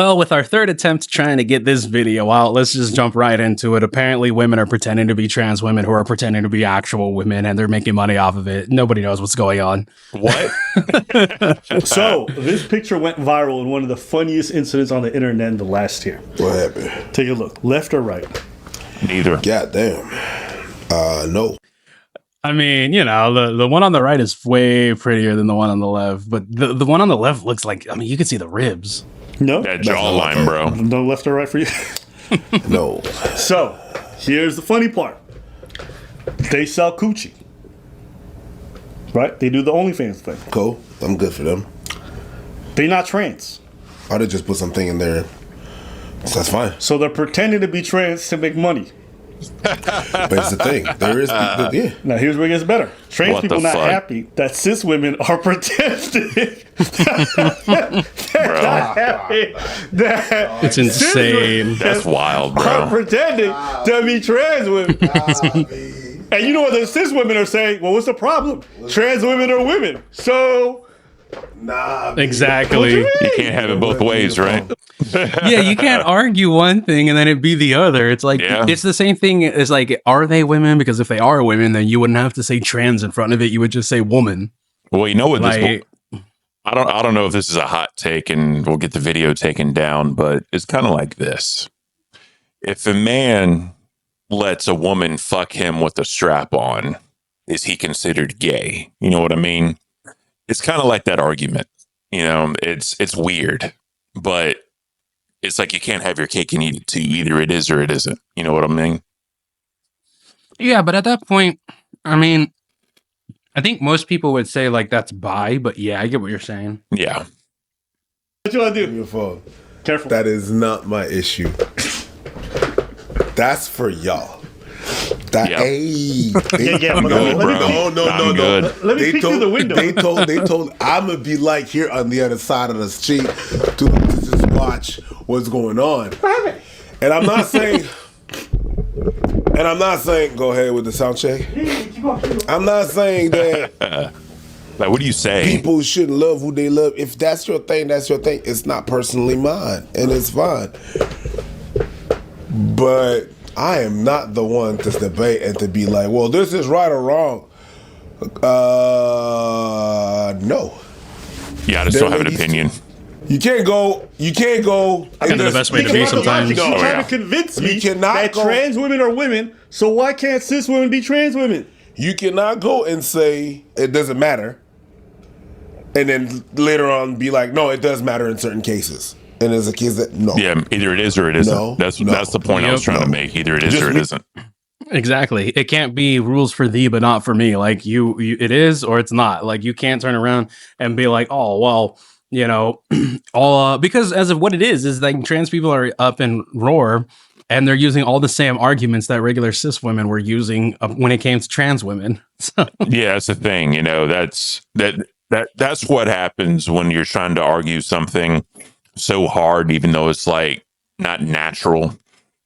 Well, with our third attempt trying to get this video out, let's just jump right into it. Apparently, women are pretending to be trans women who are pretending to be actual women, and they're making money off of it. Nobody knows what's going on. What? So, this picture went viral in one of the funniest incidents on the internet in the last year. What happened? Take a look. Left or right? Neither. Goddamn. No. I mean, you know, the one on the right is way prettier than the one on the left, but the one on the left looks like, I mean, you can see the ribs. No? That jawline, bro. No left or right for you? No. So, here's the funny part. They sell coochie. Right? They do the OnlyFans thing. Cool. I'm good for them. They're not trans. I'd have just put something in there. So that's fine. So they're pretending to be trans to make money. But it's the thing. There is people, yeah. Now here's where it gets better. Trans What people the not fuck? happy that cis women are pretending. They're not happy that It's insane. That's wild, are bro. pretending to be trans women. And you know what the cis women are saying? Well, what's the problem? Trans women are women. So Nah. Exactly. You can't have it both ways, right? Yeah, you can't argue one thing and then it be the other. It's like, Yeah. it's the same thing as like, are they women? Because if they are women, then you wouldn't have to say trans in front of it. You would just say woman. Well, you know what this Like, I don't know if this is a hot take and we'll get the video taken down, but it's kind of like this. If a man lets a woman fuck him with a strap on, is he considered gay? You know what I mean? It's kind of like that argument. You know, it's weird, but it's like you can't have your cake and eat it too. Either it is or it isn't. You know what I mean? yeah, but at that point, I mean, I think most people would say like that's bi, but yeah, I get what you're saying. Yeah. what you want to do? Your phone. Careful. That is not my issue. That's for y'all. That Yep. Yeah, but good, bro. No. I'm good. Let me peek through the window. They told I'm gonna be like here on the other side of the street to just watch what's going on. And I'm not saying go ahead with the sound check. I'm not saying that Like, what do you say? people shouldn't love who they love. If that's your thing, that's your thing. It's not personally mine, and it's fine. But I am not the one to debate and to be like, well, this is right or wrong. No. Yeah, I just There don't have an ladies- opinion. You can't go. Kind of the best way to be sometimes. You're Oh, trying yeah. to convince me You cannot that go- trans women are women, so why can't cis women be trans women? You cannot go and say it doesn't matter, and then later on be like, no, it does matter in certain cases. And there's a case that no. Yeah, either it is or it isn't. No, that's no. the point I was Yep. trying to make. Either it is Just or it me- isn't. Exactly. It can't be rules for thee, but not for me. Like you it is or it's not. Like you can't turn around and be like, oh, well, you know, all because as of what it is like trans people are up in roar and they're using all the same arguments that regular cis women were using when it came to trans women. So Yeah, that's the thing. You know, that's what happens when you're trying to argue something so hard, even though it's like not natural.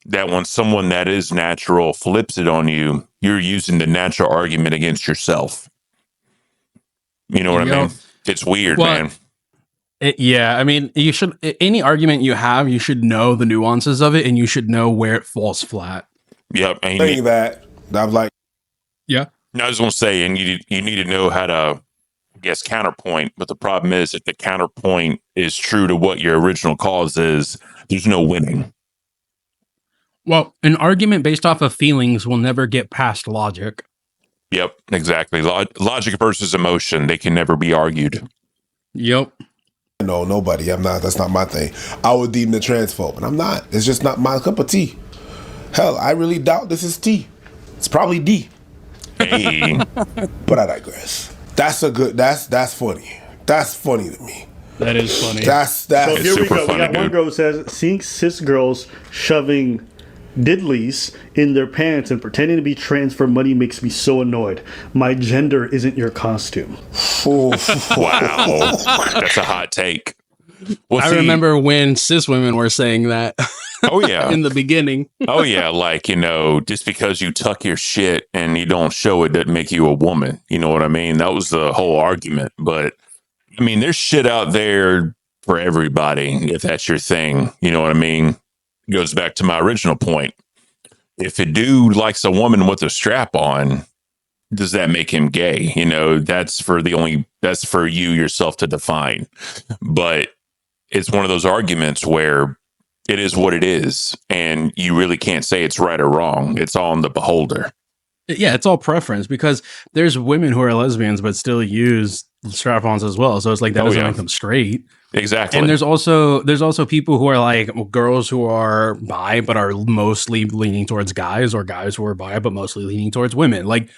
That when someone that is natural flips it on you, you're using the natural argument against yourself. You know what I Yep. mean? It's weird, Well, man. yeah, I mean, you should any argument you have, you should know the nuances of it and you should know where it falls flat. Yep. And you Saying need, that, I'm like, Yeah. I was going to say, and you need to know how to, I guess, counterpoint. But the problem is, if the counterpoint is true to what your original cause is, there's no winning. Well, an argument based off of feelings will never get past logic. Yep, exactly. Logic versus emotion, they can never be argued. Yep. no, nobody. I'm not. That's not my thing. I would deem the transphobe, and I'm not. It's just not my cup of tea. Hell, I really doubt this is tea. It's probably D. Hey, But I digress. That's funny. That's funny to me. That is funny. That's So It's here we super go. We funny, got one dude. girl who says, seeing cis girls shoving diddlies in their pants and pretending to be trans for money makes me so annoyed. My gender isn't your costume. wow, that's a hot take. Well, I see- remember when cis women were saying that Oh yeah, in the beginning. oh yeah. Like, you know, just because you tuck your shit and you don't show it doesn't make you a woman. You know what I mean? That was the whole argument. But I mean, there's shit out there for everybody if that's your thing. You know what I mean? It goes back to my original point. If a dude likes a woman with a strap on, does that make him gay? You know, that's for you yourself to define. But it's one of those arguments where it is what it is, and you really can't say it's right or wrong. It's all on the beholder. Yeah, it's all preference because there's women who are lesbians but still use strap-ons as well. So it's like that doesn't make them straight. Exactly. And there's also people who are like girls who are bi but are mostly leaning towards guys, or guys who are bi but mostly leaning towards women. Like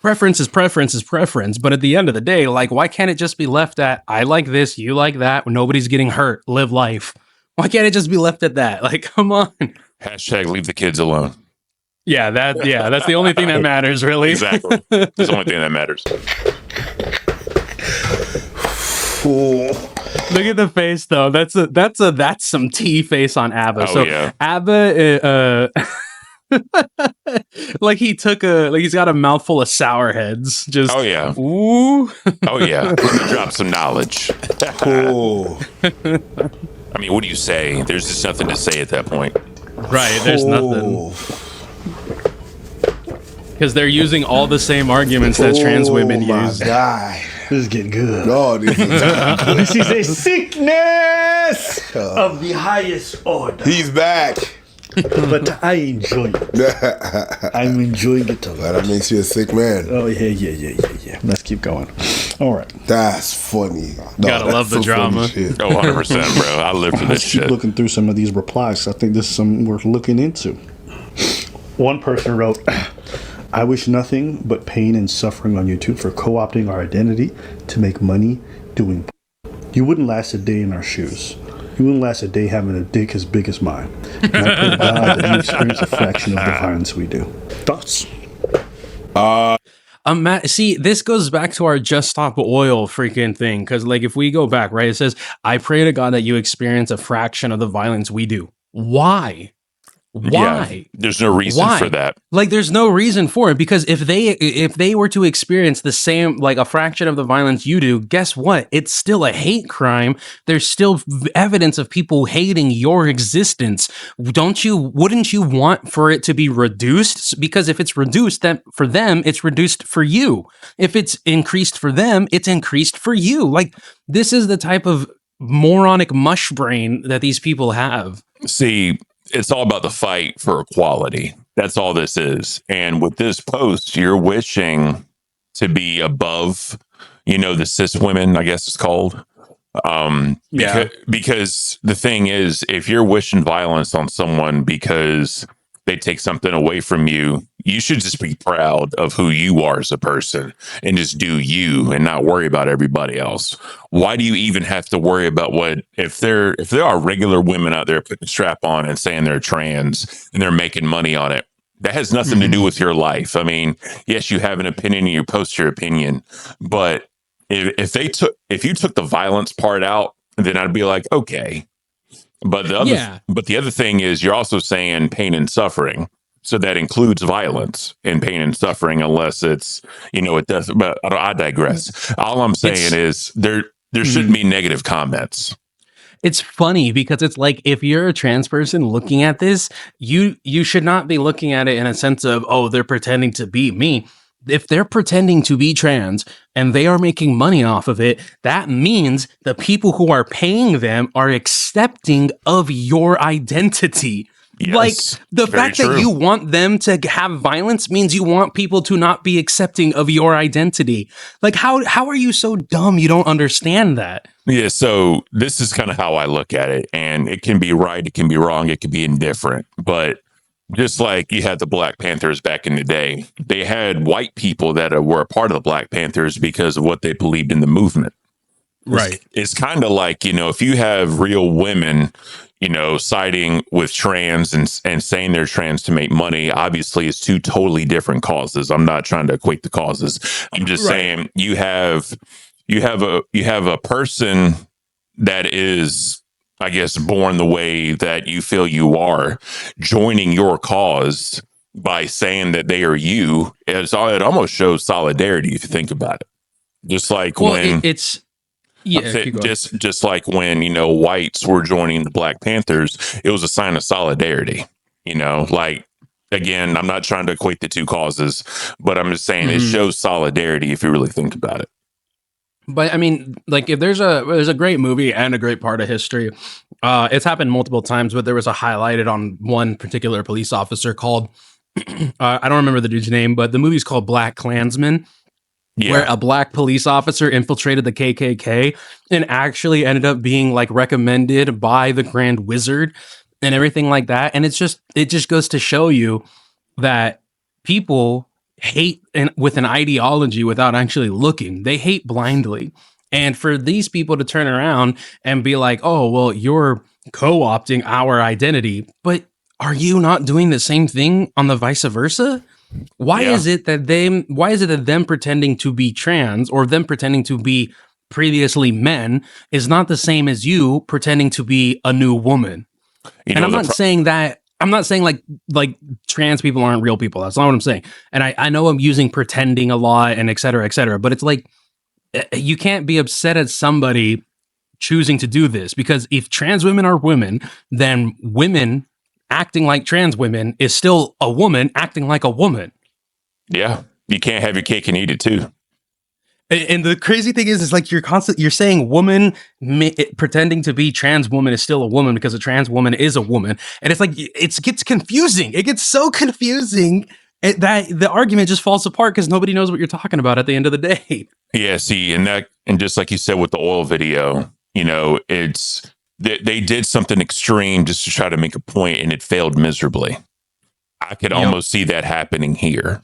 preference is preference is preference. But at the end of the day, like, why can't it just be left at I like this, you like that, nobody's getting hurt, live life? Why can't it just be left at that? Like, come on. Hashtag leave the kids alone. Yeah, that's the only thing that matters, really. Exactly. That's the only thing that matters. Look at the face, though. That's some T face on ABBA. Oh, so yeah. ABBA, like he's got a mouthful of sour heads. Just ooh. Oh yeah. Let me drop some knowledge. I mean, what do you say? There's just nothing to say at that point. Right. There's nothing. Because they're using all the same arguments that trans women use. God. This is getting good. Oh, this is good. This is a sickness of the highest order. He's back. But I enjoy it. I'm enjoying it a lot. That makes you a sick man. Oh, yeah. Let's keep going. All right. That's funny. No, gotta love the drama. Oh, 100%, bro. I live for this Let's keep shit. looking through some of these replies. I think this is something worth looking into. One person wrote, I wish nothing but pain and suffering on YouTube for co-opting our identity to make money doing. You wouldn't last a day in our shoes. You wouldn't last a day having a dick as big as mine. And I pray to God that you experience a fraction of the violence we do. Thoughts? See, this goes back to our Just Stop Oil freaking thing. Because, like, if we go back, right, it says, I pray to God that you experience a fraction of the violence we do. Why? Yeah, there's no reason for that. Like, there's no reason for it, because if they were to experience the same, like, a fraction of the violence you do, guess what? It's still a hate crime. There's still evidence of people hating your existence. Wouldn't you want for it to be reduced? Because if it's reduced, then for them, it's reduced for you. If it's increased for them, it's increased for you. Like, this is the type of moronic mush brain that these people have. See, it's all about the fight for equality. That's all this is. And with this post, you're wishing to be above, the cis women, I guess it's called. Because the thing is, if you're wishing violence on someone because they take something away from you, you should just be proud of who you are as a person and just do you and not worry about everybody else. Why do you even have to worry about if there are regular women out there putting a strap on and saying they're trans and they're making money on it? That has nothing to do with your life. I mean, yes, you have an opinion and you post your opinion, but if you took the violence part out, then I'd be like, okay. But the other thing is, you're also saying pain and suffering, so that includes violence and pain and suffering, unless it's it does. But I digress. All I'm saying is there shouldn't be negative comments. It's funny because it's like, if you're a trans person looking at this, you should not be looking at it in a sense of, oh, they're pretending to be me. If they're pretending to be trans and they are making money off of it, that means the people who are paying them are accepting of your identity. Yes, like, the fact that you want them to have violence means you want people to not be accepting of your identity. Like, how are you so dumb you don't understand that? Yeah, so this is kind of how I look at it. And it can be right, it can be wrong, it can be indifferent. But just like you had the Black Panthers back in the day, they had white people that were a part of the Black Panthers because of what they believed in the movement. Right. It's kind of like, if you have real women, siding with trans and saying they're trans to make money, obviously it's two totally different causes. I'm not trying to equate the causes. I'm just saying you have a person that is, I guess, born the way that you feel you are, joining your cause by saying that they are you. It almost shows solidarity if you think about it. Just like Yeah, keep going. Just like when, whites were joining the Black Panthers, it was a sign of solidarity. Like, again, I'm not trying to equate the two causes, but I'm just saying it shows solidarity if you really think about it. But I mean, like, if there's a great movie and a great part of history, it's happened multiple times. But there was a highlighted on one particular police officer called I don't remember the dude's name, but the movie's called Black Klansman, where a black police officer infiltrated the KKK and actually ended up being like recommended by the Grand Wizard and everything like that. And it just goes to show you that people hate with an ideology without actually looking. They hate blindly. And for these people to turn around and be like, oh, well, you're co-opting our identity, but are you not doing the same thing on the vice versa? Why is it that them pretending to be trans or them pretending to be previously men is not the same as you pretending to be a new woman? And I'm not saying like trans people aren't real people. That's not what I'm saying. And I know I'm using pretending a lot and et cetera, but it's like, you can't be upset at somebody choosing to do this, because if trans women are women, then women acting like trans women is still a woman acting like a woman. Yeah. You can't have your cake and eat it too. And the crazy thing is like you're saying woman pretending to be trans woman is still a woman because a trans woman is a woman. And it's like, it gets confusing. It gets so confusing that the argument just falls apart because nobody knows what you're talking about at the end of the day. Yeah. See, and just like you said with the oil video, it's, they did something extreme just to try to make a point and it failed miserably. I could almost see that happening here.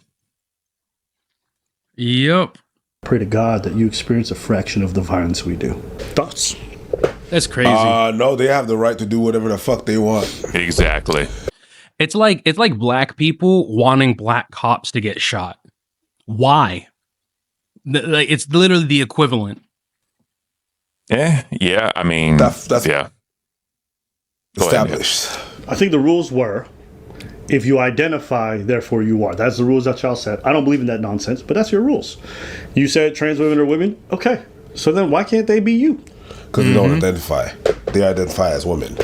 Yep. Pray to God that you experience a fraction of the violence we do. Thoughts? That's crazy. No, they have the right to do whatever the fuck they want. Exactly. It's like black people wanting black cops to get shot. Why? It's literally the equivalent. Yeah. I mean, that's yeah. Established. I think the rules were, if you identify, therefore you are. That's the rules that y'all said. I don't believe in that nonsense, but that's your rules. You said trans women are women. Okay. So then why can't they be you? Because they don't identify. They identify as women.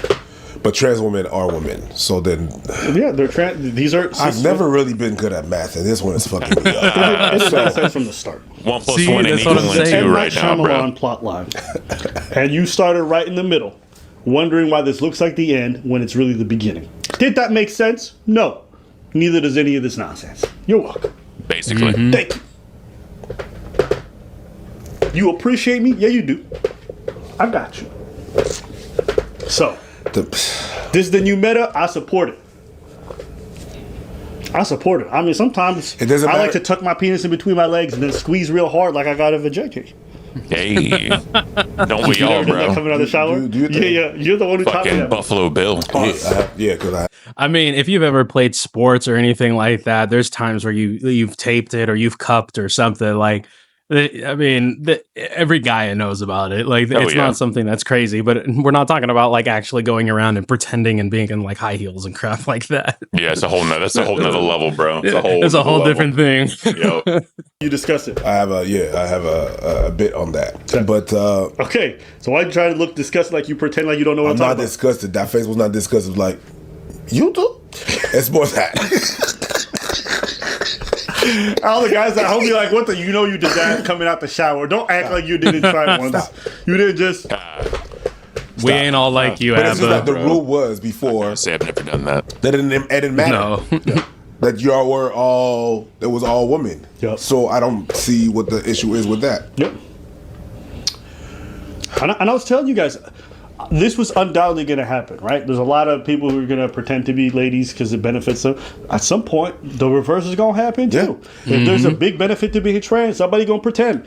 But trans women are women. So then... Yeah, they're trans. These are... I've never really been good at math, and this one is fucking me up. It's nonsense from the start. 1 + 1 that's what I'm = 2 saying. right now, bro. Shyamalan plot line. And you started right in the middle, wondering why this looks like the end when it's really the beginning. Did that make sense? No. Neither does any of this nonsense. You're welcome. Basically. Thank you. You appreciate me? Yeah, you do. I got you. So, this is the new meta. I support it. I mean, sometimes It doesn't I like matter. to tuck my penis in between my legs and then squeeze real hard like I got a vajayjay. Hey. Don't we You all, ever did that bro? coming out of the shower? Do you think- Yeah. You're the one who taught me Fucking that. Buffalo Bill. Yeah, because I mean, if you've ever played sports or anything like that, there's times where you've taped it or you've cupped or something. Like, I mean, every guy knows about it. Like, it's not something that's crazy, but we're not talking about like actually going around and pretending and being in like high heels and crap like that. Yeah, that's a whole nother level, bro. It's a whole different thing. Yo. You discuss it. I have a bit on that. But Okay, so why you try to look disgusted like you pretend like you don't know what I'm I'm not talking about? disgusted. That face was not disgusted. Like, you do? It's more that. All the guys at home be like, what the, you know you did that coming out the shower. Don't act like you didn't try it once. Stop. You didn't just... We ain't all like you, But it's just that Abba. the rule was before Say I've never done that. that it didn't matter. No. That y'all were all, it was all women. Yep. So I don't see what the issue is with that. Yep. And I was telling you guys, this was undoubtedly going to happen, right? There's a lot of people who are going to pretend to be ladies because it benefits them. At some point, the reverse is going to happen too. Yeah. If there's a big benefit to being trans, somebody going to pretend.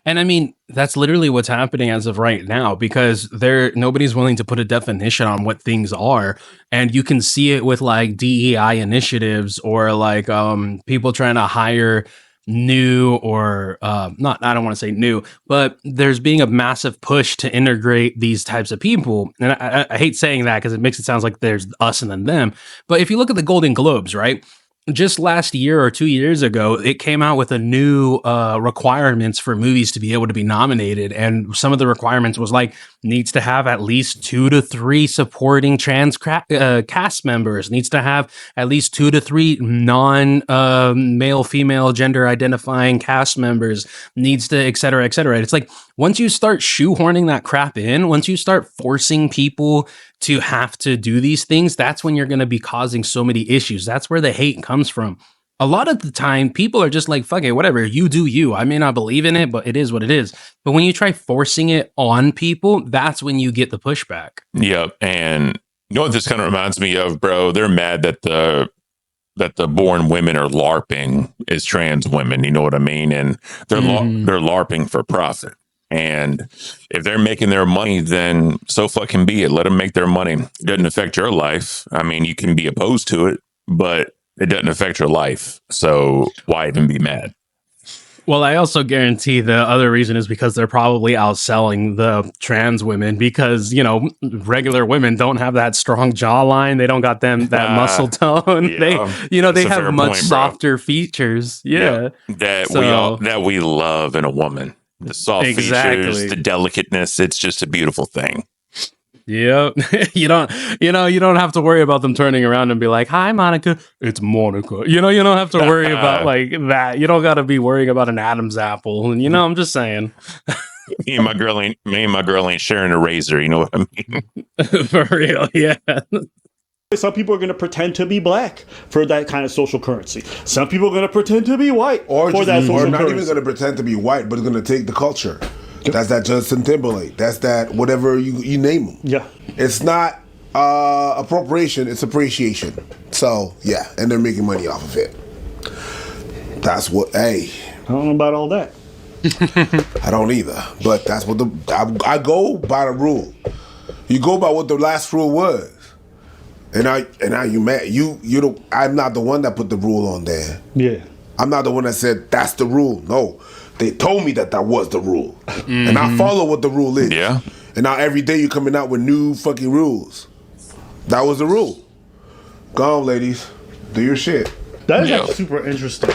And I mean, that's literally what's happening as of right now, because nobody's willing to put a definition on what things are. And you can see it with like DEI initiatives or like people trying to hire new or not, I don't want to say new, but there's being a massive push to integrate these types of people. And I hate saying that because it makes it sound like there's us and then them. But if you look at the Golden Globes, right? just last year or 2 years ago, it came out with a new requirements for movies to be able to be nominated, and some of the requirements was like needs to have at least 2 to 3 supporting trans cast members, needs to have at least 2 to 3 non male female gender identifying cast members, needs to et cetera et cetera. It's like once you start shoehorning that crap in, once you start forcing people to have to do these things, that's when you're going to be causing so many issues. That's where the hate comes from. A lot of the time, people are just like, fuck it, whatever, you do you. I may not believe in it, but it is what it is. But when you try forcing it on people, that's when you get the pushback. Yep. And you know what this kind of reminds me of, bro? They're mad that the born women are LARPing as trans women. You know what I mean? And they're they're LARPing for profit. And if they're making their money, then so fucking be it. Let them make their money. It doesn't affect your life. I mean, you can be opposed to it, but it doesn't affect your life. So why even be mad? Well, I also guarantee the other reason is because they're probably outselling the trans women because, you know, regular women don't have that strong jawline. They don't got that muscle tone. Yeah, they have much softer features. Yeah. That we love in a woman. The soft features, the delicateness. It's just a beautiful thing. Yep. you don't have to worry about them turning around and be like, "Hi, Monica, it's Monica." You don't have to worry about like that. You don't got to be worrying about an Adam's apple. And I'm just saying. me and my girl ain't sharing a razor. You know what I mean? For real, yeah. Some people are going to pretend to be black for that kind of social currency. Some people are going to pretend to be white for that social currency. Or not even going to pretend to be white, but going to take the culture. That's that Justin Timberlake. That's that whatever you name them. Yeah. It's not appropriation, it's appreciation. So, yeah, and they're making money off of it. That's what, hey. I don't know about all that. I don't either. But that's what I go by the rule. You go by what the last rule was. And now you mad. I'm not the one that put the rule on there. Yeah. I'm not the one that said that's the rule. No. They told me that was the rule. And I follow what the rule is. Yeah. And now every day you're coming out with new fucking rules. That was the rule. Go on, ladies. Do your shit. That is actually super interesting.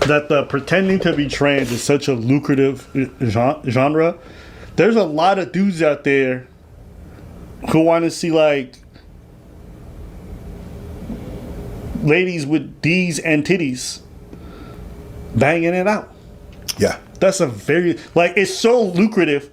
That the pretending to be trans is such a lucrative genre. There's a lot of dudes out there who want to see like ladies with D's and titties banging it out. Yeah. That's a very, like, it's so lucrative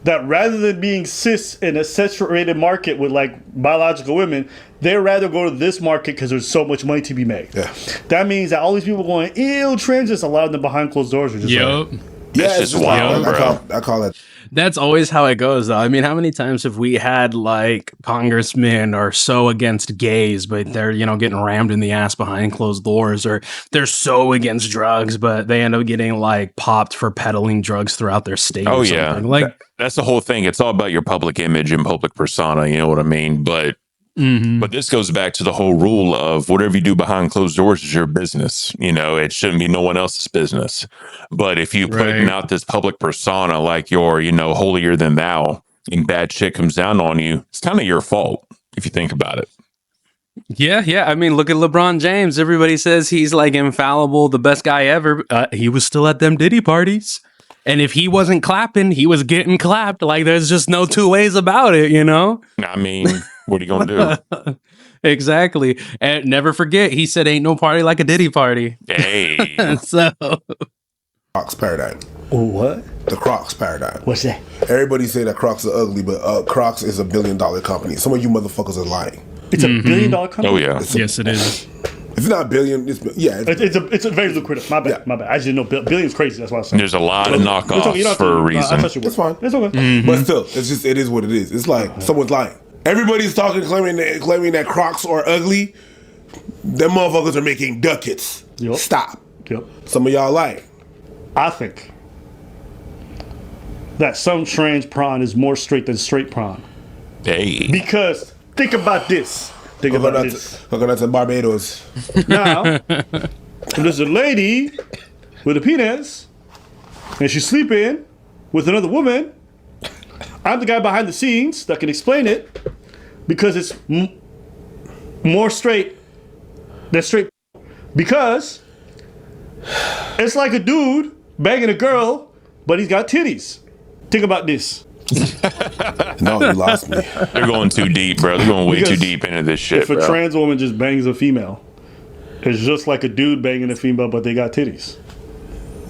that rather than being cis in a saturated market with like biological women, they'd rather go to this market because there's so much money to be made. Yeah. That means that all these people going, ew, trans, just allowed them behind closed doors are just like, Yeah, it's just wild, bro. I call it. That's always how it goes, though. I mean, how many times have we had like congressmen are so against gays, but they're, getting rammed in the ass behind closed doors, or they're so against drugs, but they end up getting like popped for peddling drugs throughout their state. Oh, or yeah. something. Like that's the whole thing. It's all about your public image and public persona. You know what I mean? But this goes back to the whole rule of whatever you do behind closed doors is your business. It shouldn't be no one else's business. But if you putting out this public persona like you're, holier than thou, and bad shit comes down on you, it's kind of your fault if you think about it. Yeah. I mean, look at LeBron James. Everybody says he's like infallible, the best guy ever. He was still at them Diddy parties. And if he wasn't clapping, he was getting clapped. Like, there's just no two ways about it, I mean, what are you going to do? Exactly. And never forget, he said, ain't no party like a Diddy party. Hey. So. Crocs paradigm. oh, what? The Crocs paradigm. What's that? Everybody say that Crocs are ugly, but Crocs is $1 billion company. Some of you motherfuckers are lying. It's $1 billion company? Oh, yeah. Yes, it is. If it's not billion, It's a very lucrative. My bad. I just didn't know billion's crazy. That's why I said. There's a lot of knockoffs for a reason. It's fine. It's okay. But still, it is what it is. It's like someone's lying. Everybody's claiming that Crocs are ugly. Them motherfuckers are making ducats. Yep. Stop. Yep. Some of y'all lying. I think that some trans prawn is more straight than straight prawn. Hey. Because think about this. Coconuts in Barbados. Now, there's a lady with a penis, and she's sleeping with another woman. I'm the guy behind the scenes that can explain it because it's more straight That's straight. Because it's like a dude banging a girl, but he's got titties. Think about this. No, you lost me. They're going too deep, bro. They're going way too Because deep into this shit, if a bro. trans woman just bangs a female, it's just like a dude banging a female, but they got titties.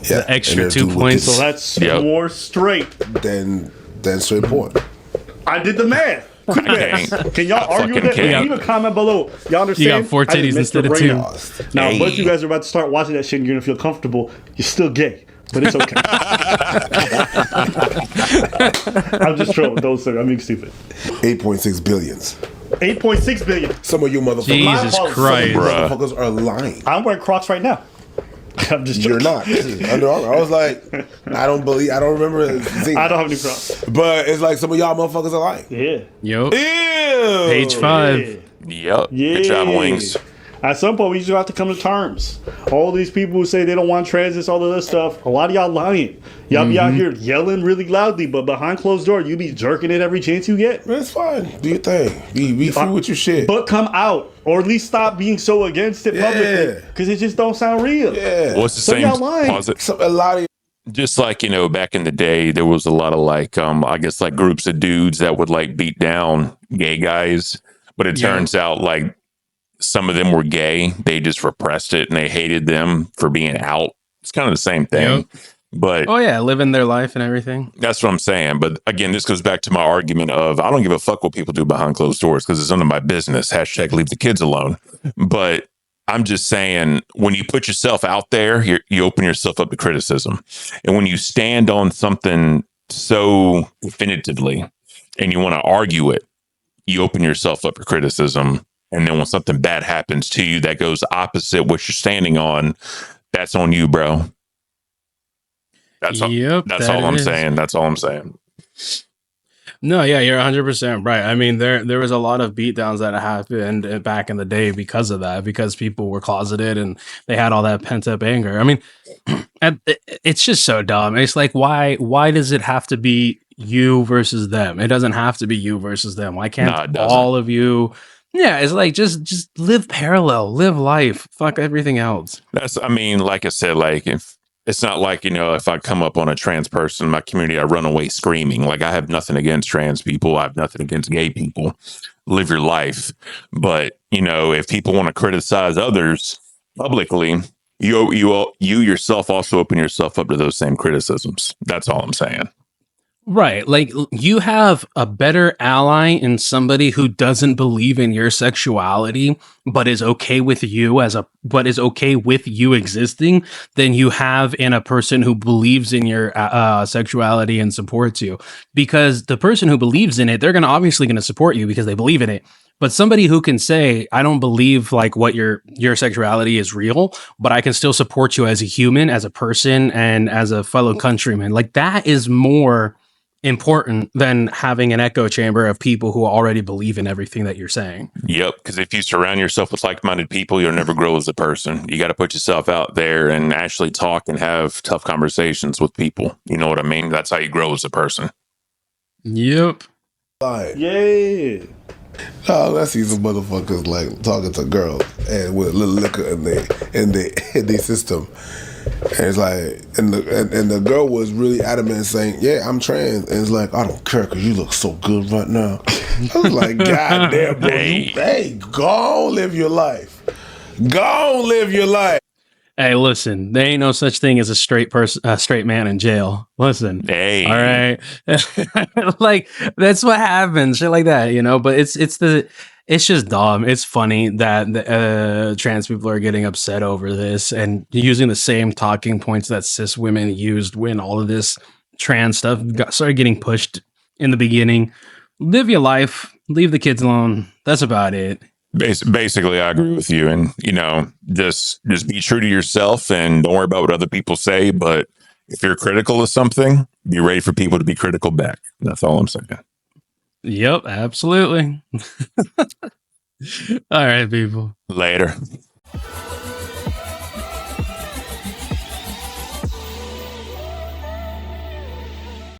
Yeah, The extra and there's 2 dude with points. So titties. that's Yep. more straight. Then straight porn. I did the math. Quick can't. math. Can y'all I argue with fucking that? can't. Leave a comment below. Y'all understand? You got 4 I just titties messed your instead of brain 2. up. Now, Hey. once you guys are about to start watching that shit and you're gonna feel comfortable, you're still gay. But it's okay. I'm just trolling. Those things. I'm being stupid. 8.6 billions. 8.6 billion. Some of you motherfuckers. Jesus fault. Christ. Bruh. Motherfuckers are lying. I'm wearing Crocs right now. I'm just You're joking. not. Under Armour. I was like, I don't remember seeing I don't that. have any Crocs. But it's like some of y'all motherfuckers are lying. Yeah. Yo, Ew. page 5. Yep. Yeah. Good job, Wings. At some point, we just have to come to terms. All these people who say they don't want transits, all of this stuff, a lot of y'all lying. Y'all be out here yelling really loudly, but behind closed door, you be jerking it every chance you get. Man, it's fine. Do your thing. Be free with your shit. But come out, or at least stop being so against it publicly, because it just don't sound real. Yeah. What's the Some same? y'all lying. Pause it. A lot of Just like, you know, back in the day, there was a lot of like, I guess like groups of dudes that would like beat down gay guys. But it Yeah. turns out like some of them were gay. They just repressed it and they hated them for being out. It's kind of the same thing. Yep. But Oh yeah, living their life and everything. that's what I'm saying. But again, this goes back to my argument of I don't give a fuck what people do behind closed doors because it's none of my business. # leave the kids alone. But I'm just saying when you put yourself out there, you open yourself up to criticism. And when you stand on something so definitively and you want to argue it, you open yourself up for criticism. And then when something bad happens to you that goes opposite what you're standing on, that's on you, bro. That's all, Yep, that's that all I'm is. saying. That's all I'm saying. No, yeah, you're 100% right. I mean, there was a lot of beatdowns that happened back in the day because of that, because people were closeted and they had all that pent up anger. I mean, it's just so dumb. It's like, why does it have to be you versus them? It doesn't have to be you versus them. Why No, it can't doesn't. all of you? Yeah, it's like just live parallel, live life, fuck everything else. That's, I mean, like I said, like if it's not like, you know, if I come up on a trans person in my community, I run away screaming. Like I have nothing against trans people. I have nothing against gay people. Live your life. But, you know, if people want to criticize others publicly, you yourself also open yourself up to those same criticisms. That's all I'm saying. Right. Like you have a better ally in somebody who doesn't believe in your sexuality, but is okay with you but is okay with you existing than you have in a person who believes in your sexuality and supports you. Because the person who believes in it, they're obviously going to support you because they believe in it. But somebody who can say, I don't believe like what your sexuality is real, but I can still support you as a human, as a person, and as a fellow countryman. Like that is more important than having an echo chamber of people who already believe in everything that you're saying. Yep. Because if you surround yourself with like-minded people, you'll never grow as a person. You got to put yourself out there and actually talk and have tough conversations with people. You know what I mean? That's how you grow as a person. Yep. lying. Yeah. Oh, I see some motherfuckers like talking to girls and with a little liquor in their system. And it's like, and the girl was really adamant saying, "Yeah, I'm trans." And it's like, "I don't care because you look so good right now." I was like, "God damn, bro, hey, go on, live your life. Go on, live your life." Hey, listen, there ain't no such thing as a straight man in jail. Listen, Hey. all right, like that's what happens, shit like that, you know. But it's just dumb. It's funny that the, trans people are getting upset over this and using the same talking points that cis women used when all of this trans stuff started getting pushed in the beginning. Live your life, leave the kids alone. That's about it. Basically, I agree with you. And, you know, just be true to yourself and don't worry about what other people say. But if you're critical of something, be ready for people to be critical back. That's all I'm saying. Yep, absolutely. All right, people. Later.